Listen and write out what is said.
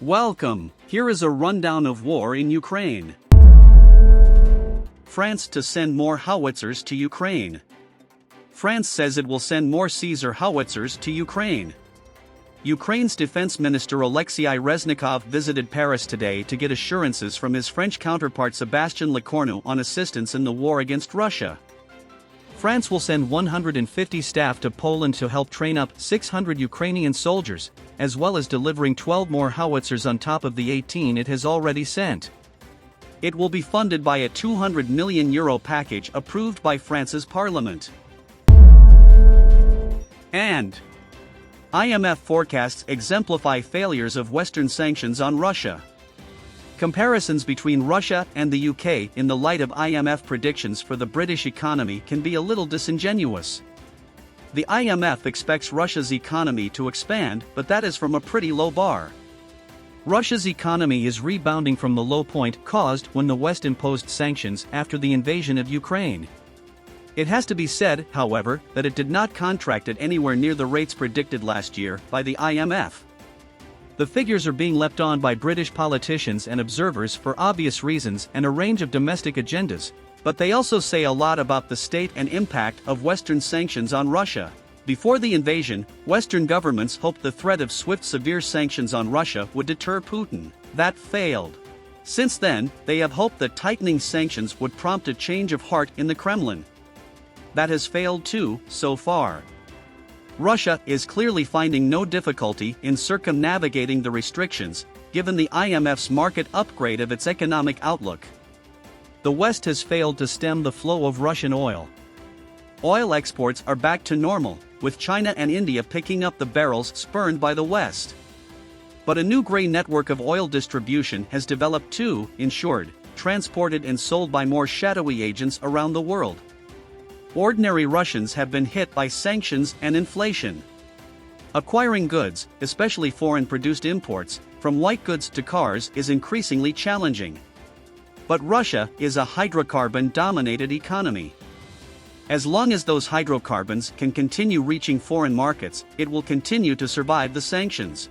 Welcome. Here is a rundown of war in Ukraine. France to send more howitzers to Ukraine. France says it will send more Caesar howitzers to Ukraine. Ukraine's defense minister Alexei Reznikov visited Paris today to get assurances from his French counterpart Sébastien Lecornu on assistance in the war against Russia. France will send 150 staff to Poland to help train up 600 Ukrainian soldiers, as well as delivering 12 more howitzers on top of the 18 it has already sent. It will be funded by a €200 million package approved by France's parliament. And IMF forecasts exemplify failures of Western sanctions on Russia. Comparisons between Russia and the UK in the light of IMF predictions for the British economy can be a little disingenuous. The IMF expects Russia's economy to expand, but that is from a pretty low bar. Russia's economy is rebounding from the low point caused when the West imposed sanctions after the invasion of Ukraine. It has to be said, however, that it did not contract at anywhere near the rates predicted last year by the IMF. The figures are being leapt on by British politicians and observers for obvious reasons and a range of domestic agendas, but they also say a lot about the state and impact of Western sanctions on Russia. Before the invasion, Western governments hoped the threat of swift severe sanctions on Russia would deter Putin. That failed. Since then, they have hoped that tightening sanctions would prompt a change of heart in the Kremlin. That has failed too, so far. Russia is clearly finding no difficulty in circumnavigating the restrictions, given the IMF's market upgrade of its economic outlook. The West has failed to stem the flow of Russian oil. Oil exports are back to normal, with China and India picking up the barrels spurned by the West. But a new gray network of oil distribution has developed too, insured, transported and sold by more shadowy agents around the world. Ordinary Russians have been hit by sanctions and inflation. Acquiring goods, especially foreign-produced imports, from white goods to cars is increasingly challenging. But Russia is a hydrocarbon-dominated economy. As long as those hydrocarbons can continue reaching foreign markets, it will continue to survive the sanctions.